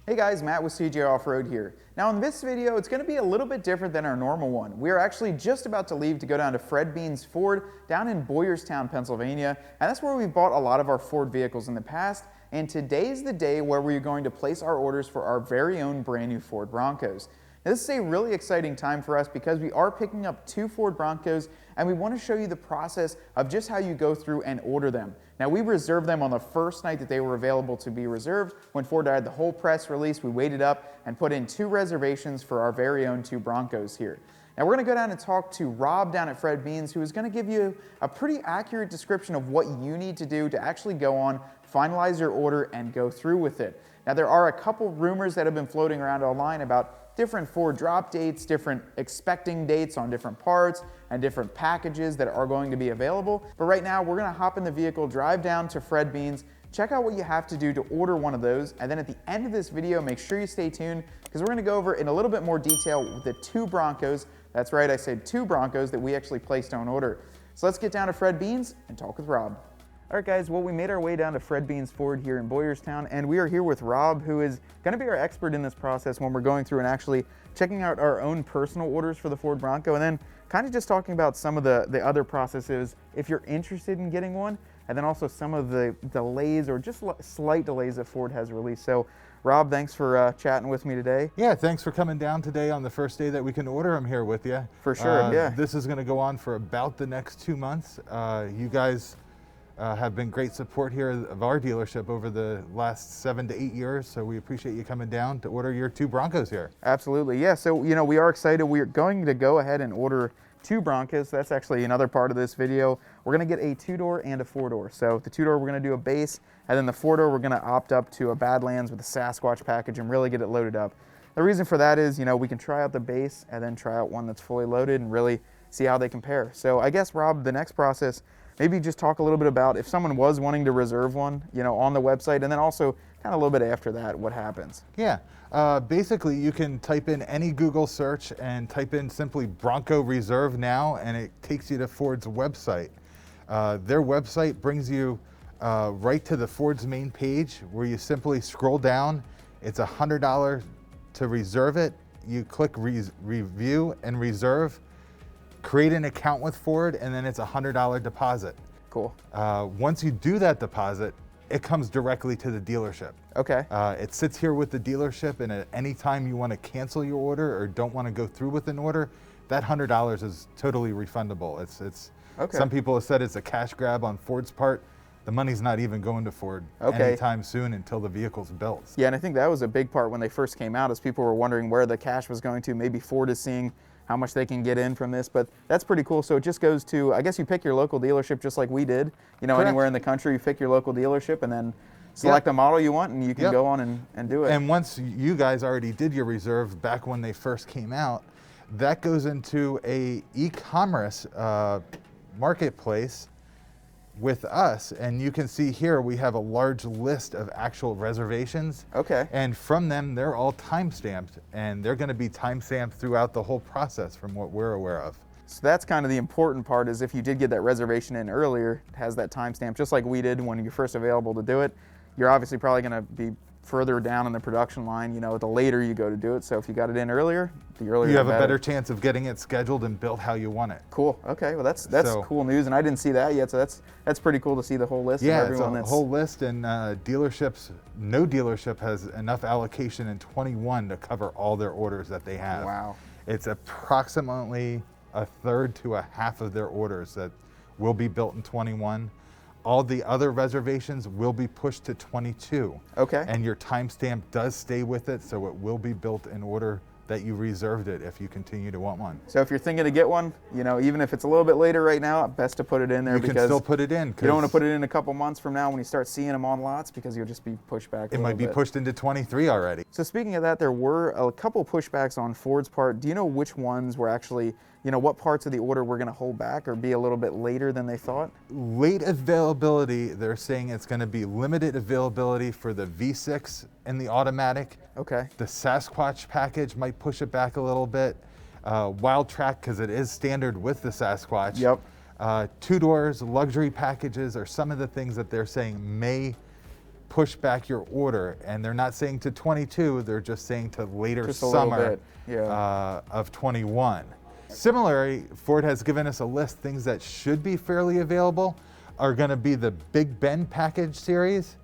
Hey guys, Matt with CJ Off-Road here. Now in this video, it's going to be a little bit different than our normal one. We are actually just about to leave to go down to Fred Bean's Ford down in Boyerstown, Pennsylvania, and that's where we've bought a lot of our Ford vehicles in the past, and today's the day where we're going to place our orders for our very own brand new Ford Broncos. Now, this is a really exciting time for us because we are picking up 2 Ford Broncos and we want to show you the process of just how you go through and order them. Now, we reserved them on the first night that they were available to be reserved. When Ford had the whole press release, we waited up and put in 2 reservations for our very own 2 Broncos here. Now, we're going to go down and talk to Rob down at Fred Bean's, who is going to give you a pretty accurate description of what you need to do to actually go on, finalize your order, and go through with it. Now, there are a couple rumors that have been floating around online about different Ford drop dates, different expecting dates on different parts, and different packages that are going to be available. But right now, we're going to hop in the vehicle, drive down to Fred Bean's, check out what you have to do to order one of those, and then at the end of this video, make sure you stay tuned because we're going to go over in a little bit more detail the 2 Broncos. That's right, I said 2 Broncos that we actually placed on order. So let's get down to Fred Bean's and talk with Rob. All right, guys, well, we made our way down to Fred Bean's Ford here in Boyerstown, and we are here with Rob, who is going to be our expert in this process when we're going through and actually checking out our own personal orders for the Ford Bronco, and then kind of just talking about some of the other processes if you're interested in getting one, and then also some of the delays or just slight delays that Ford has released. So, Rob, thanks for chatting with me today. Yeah, thanks for coming down today on the first day that we can order them here with you. For sure, yeah. This is going to go on for about the next 2 months. You guys have been great support here of our dealership over the last 7 to 8 years, so we appreciate you coming down to order your 2 Broncos here. Absolutely, yeah. So, you know, we are excited. We're going to go ahead and order 2 Broncos. That's actually another part of this video. We're going to get a 2-door and a 4-door. So the 2-door, we're going to do a base, and then the 4-door, we're going to opt up to a Badlands with a Sasquatch package and really get it loaded up. The reason for that is, you know, we can try out the base and then try out one that's fully loaded and really see how they compare. So I guess, Rob, the next process, maybe just talk a little bit about if someone was wanting to reserve one, you know, on the website, and then also kind of a little bit after that, what happens? Yeah, basically you can type in any Google search and type in simply Bronco Reserve Now, and it takes you to Ford's website. Their website brings you right to the Ford's main page where you simply scroll down. It's $100 to reserve it. You click review and reserve. Create an account with Ford, and then it's a $100 deposit. Cool. Once you do that deposit, it comes directly to the dealership. Okay. It sits here with the dealership, and at any time you want to cancel your order or don't want to go through with an order, that $100 is totally refundable. It's okay. Some people have said it's a cash grab on Ford's part. The money's not even going to Ford anytime soon until the vehicle's built. Yeah, and I think that was a big part when they first came out, as people were wondering where the cash was going to. Maybe Ford is seeing how much they can get in from this, but that's pretty cool. So it just goes to, I guess you pick your local dealership just like we did. You know, Correct. Anywhere in the country, you pick your local dealership and then select a model you want, and you can go on and do it. And once you guys already did your reserve back when they first came out, that goes into a e-commerce marketplace with us, and you can see here we have a large list of actual reservations. Okay. And from them, they're all time-stamped, and they're going to be time-stamped throughout the whole process from what we're aware of. So that's kind of the important part, is if you did get that reservation in earlier, it has that timestamp, just like we did when you're first available to do it. You're obviously probably going to be further down in the production line, you know, the later you go to do it. So if you got it in earlier, the earlier you have the a better chance of getting it scheduled and built how you want it. Cool. Okay. Well, that's cool news, and I didn't see that yet. So that's pretty cool to see the whole list. Yeah, of everyone it's a whole list, and dealerships. No dealership has enough allocation in 21 to cover all their orders that they have. Wow. It's approximately a third to a half of their orders that will be built in 21. All the other reservations will be pushed to 22. Okay. And your timestamp does stay with it, so it will be built in order that you reserved it if you continue to want one. So if you're thinking to get one, you know, even if it's a little bit later right now, best to put it in there, You because can still put it in. you don't want to put it in a couple months from now when you start seeing them on lots, because you'll just be pushed back a It might be bit. pushed into 23 already. So speaking of that, there were a couple pushbacks on Ford's part. Do you know which ones were actually, you know, what parts of the order were going to hold back or be a little bit later than they thought? Late availability, they're saying it's going to be limited availability for the V6 and the automatic. Okay. The Sasquatch package might push it back a little bit. Wild Track, because it is standard with the Sasquatch. Yep. 2 doors, luxury packages are some of the things that they're saying may push back your order, and they're not saying to 22, they're just saying to later Just a little summer bit, yeah. of 21. Similarly, Ford has given us a list. Things that should be fairly available are going to be the Big Ben package series,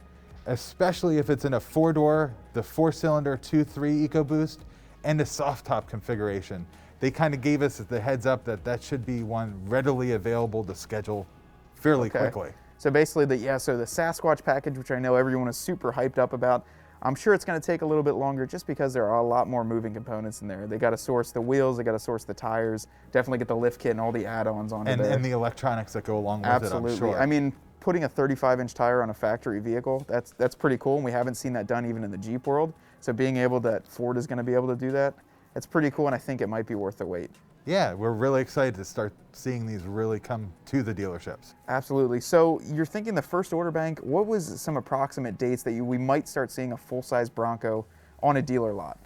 especially if it's in a 4-door, the 4-cylinder 2.3 EcoBoost, and a soft top configuration. They kind of gave us the heads up that that should be one readily available to schedule fairly quickly. So basically, the Sasquatch package, which I know everyone is super hyped up about, I'm sure it's going to take a little bit longer just because there are a lot more moving components in there. They got to source the wheels, they got to source the tires, definitely get the lift kit and all the add-ons onto there. And the electronics that go along with Absolutely. it, I'm sure. I mean, putting a 35-inch tire on a factory vehicle, that's pretty cool, and we haven't seen that done even in the Jeep world. So being able that Ford is going to be able to do that, it's pretty cool, and I think it might be worth the wait. Yeah, we're really excited to start seeing these really come to the dealerships. Absolutely. So you're thinking the first order bank, what was some approximate dates that we might start seeing a full-size Bronco on a dealer lot?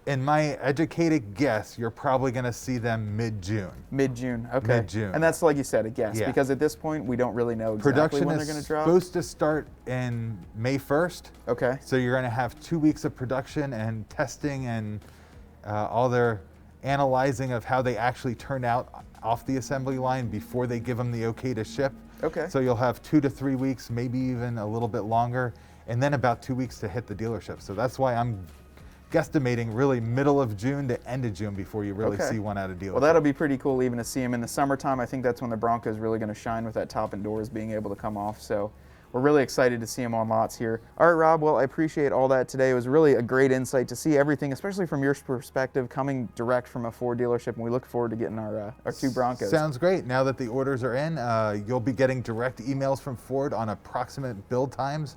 In my educated guess, you're probably going to see them mid-June. Mid-June, okay. Mid-June. And that's like you said, a guess, Yeah. because at this point, we don't really know exactly Production when they're going to is drop. supposed to start in May 1st. Okay. So you're going to have 2 weeks of production and testing and all their analyzing of how they actually turn out off the assembly line before they give them the okay to ship. Okay. So you'll have 2 to 3 weeks, maybe even a little bit longer, and then about 2 weeks to hit the dealership. So that's why I'm guesstimating really middle of June to end of June before you really see one out of dealership. Well, that'll be pretty cool even to see them in the summertime. I think that's when the Bronco's really going to shine with that top and doors being able to come off. So we're really excited to see them on lots here. All right, Rob, well, I appreciate all that today. It was really a great insight to see everything, especially from your perspective, coming direct from a Ford dealership, and we look forward to getting our 2 Broncos. Sounds great. Now that the orders are in, you'll be getting direct emails from Ford on approximate build times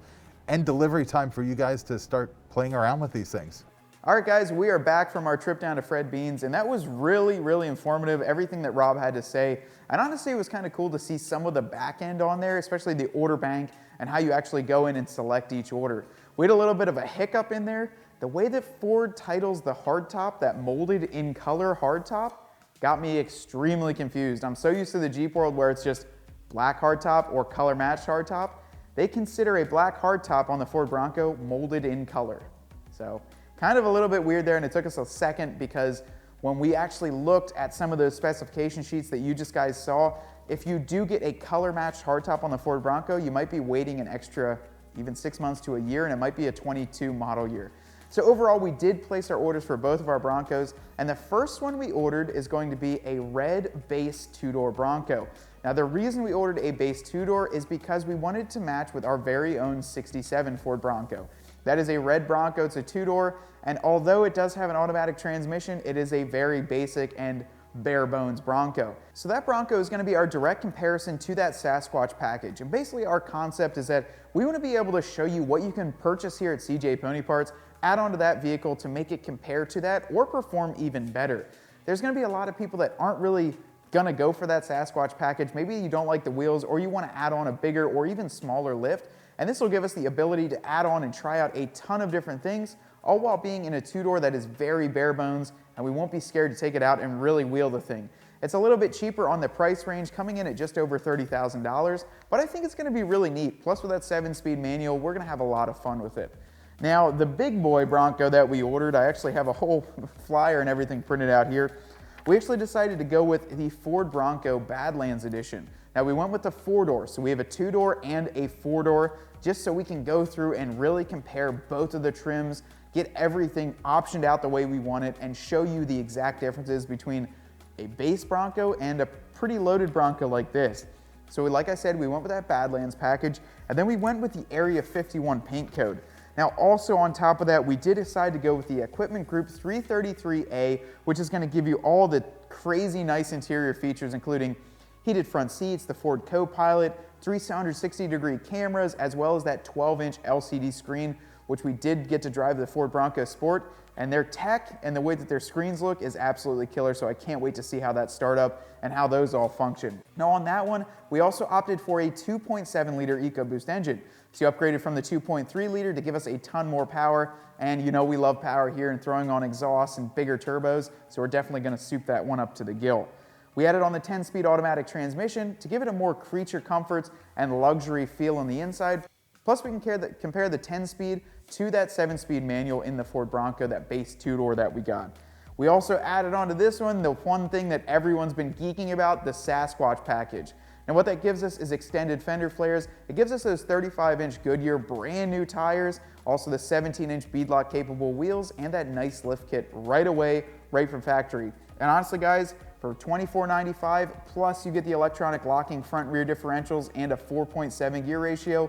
and delivery time for you guys to start playing around with these things. All right, guys, we are back from our trip down to Fred Beans, and that was really, really informative, everything that Rob had to say. And honestly, it was kind of cool to see some of the back end on there, especially the order bank and how you actually go in and select each order. We had a little bit of a hiccup in there. The way that Ford titles the hardtop, that molded in color hardtop, got me extremely confused. I'm so used to the Jeep world where it's just black hardtop or color matched hardtop. They consider a black hardtop on the Ford Bronco molded in color. So kind of a little bit weird there, and it took us a second because when we actually looked at some of those specification sheets that you just guys saw, if you do get a color matched hardtop on the Ford Bronco, you might be waiting an extra even 6 months to a year, and it might be a 22 model year. So overall, we did place our orders for both of our Broncos, and the first one we ordered is going to be a red base 2-door Bronco. Now the reason we ordered a base 2-door is because we wanted to match with our very own 67 Ford Bronco. That is a red Bronco, it's a 2-door, and although it does have an automatic transmission, it is a very basic and bare bones Bronco. So that Bronco is going to be our direct comparison to that Sasquatch package. And basically our concept is that we want to be able to show you what you can purchase here at CJ Pony Parts, add on to that vehicle to make it compare to that or perform even better. There's going to be a lot of people that aren't really going to go for that Sasquatch package. Maybe you don't like the wheels or you want to add on a bigger or even smaller lift. And this will give us the ability to add on and try out a ton of different things, all while being in a 2-door that is very bare bones, and we won't be scared to take it out and really wheel the thing. It's a little bit cheaper on the price range, coming in at just over $30,000, but I think it's going to be really neat. Plus with that 7-speed manual, we're going to have a lot of fun with it. Now, the big boy Bronco that we ordered, I actually have a whole flyer and everything printed out here. We actually decided to go with the Ford Bronco Badlands Edition. Now we went with the 4-door, so we have a 2-door and a 4-door, just so we can go through and really compare both of the trims, get everything optioned out the way we want it, and show you the exact differences between a base Bronco and a pretty loaded Bronco like this. So like I said, we went with that Badlands package, and then we went with the Area 51 paint code. Now also on top of that, we did decide to go with the Equipment Group 333A, which is going to give you all the crazy nice interior features, including heated front seats, the Ford Co-Pilot, 360-degree cameras, as well as that 12-inch LCD screen, which we did get to drive the Ford Bronco Sport. And their tech and the way that their screens look is absolutely killer, so I can't wait to see how that start up and how those all function. Now on that one, we also opted for a 2.7-liter EcoBoost engine. So you upgraded from the 2.3-liter to give us a ton more power, and you know we love power here and throwing on exhaust and bigger turbos, so we're definitely going to soup that one up to the gill. We added on the 10-speed automatic transmission to give it a more creature comforts and luxury feel on the inside. Plus we can compare the 10-speed to that 7-speed manual in the Ford Bronco, that base two-door that we got. We also added onto this one the one thing that everyone's been geeking about, the Sasquatch package. And what that gives us is extended fender flares. It gives us those 35-inch Goodyear brand new tires, also the 17-inch beadlock capable wheels, and that nice lift kit right away, right from factory. And honestly guys, for $24.95, plus you get the electronic locking front rear differentials and a 4.7 gear ratio,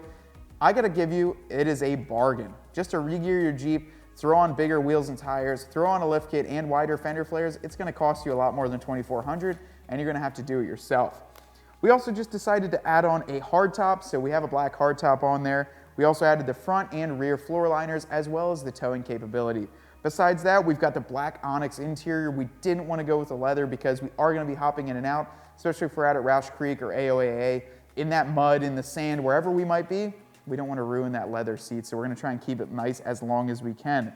I gotta give you, it is a bargain. Just to re-gear your Jeep, throw on bigger wheels and tires, throw on a lift kit and wider fender flares, it's gonna cost you a lot more than $2,400, and you're gonna have to do it yourself. We also just decided to add on a hardtop, so we have a black hardtop on there. We also added the front and rear floor liners as well as the towing capability. Besides that, we've got the black onyx interior. We didn't want to go with the leather because we are going to be hopping in and out, especially if we're out at Roush Creek or AOAA, in that mud, in the sand, wherever we might be. We don't want to ruin that leather seat, so we're going to try and keep it nice as long as we can.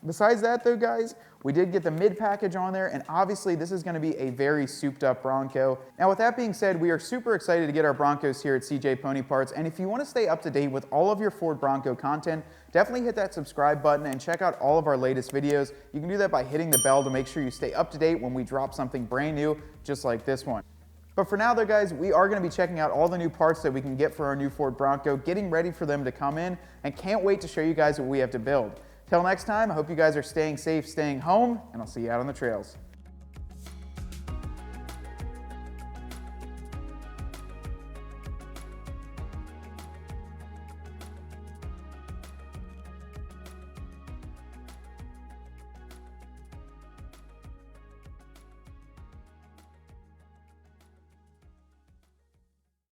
Besides that though, guys, we did get the mid package on there, and obviously this is going to be a very souped up Bronco. Now with that being said, we are super excited to get our Broncos here at CJ Pony Parts, and if you want to stay up to date with all of your Ford Bronco content, definitely hit that subscribe button and check out all of our latest videos. You can do that by hitting the bell to make sure you stay up to date when we drop something brand new, just like this one. But for now though guys, we are going to be checking out all the new parts that we can get for our new Ford Bronco, getting ready for them to come in, and can't wait to show you guys what we have to build. Till next time, I hope you guys are staying safe, staying home, and I'll see you out on the trails.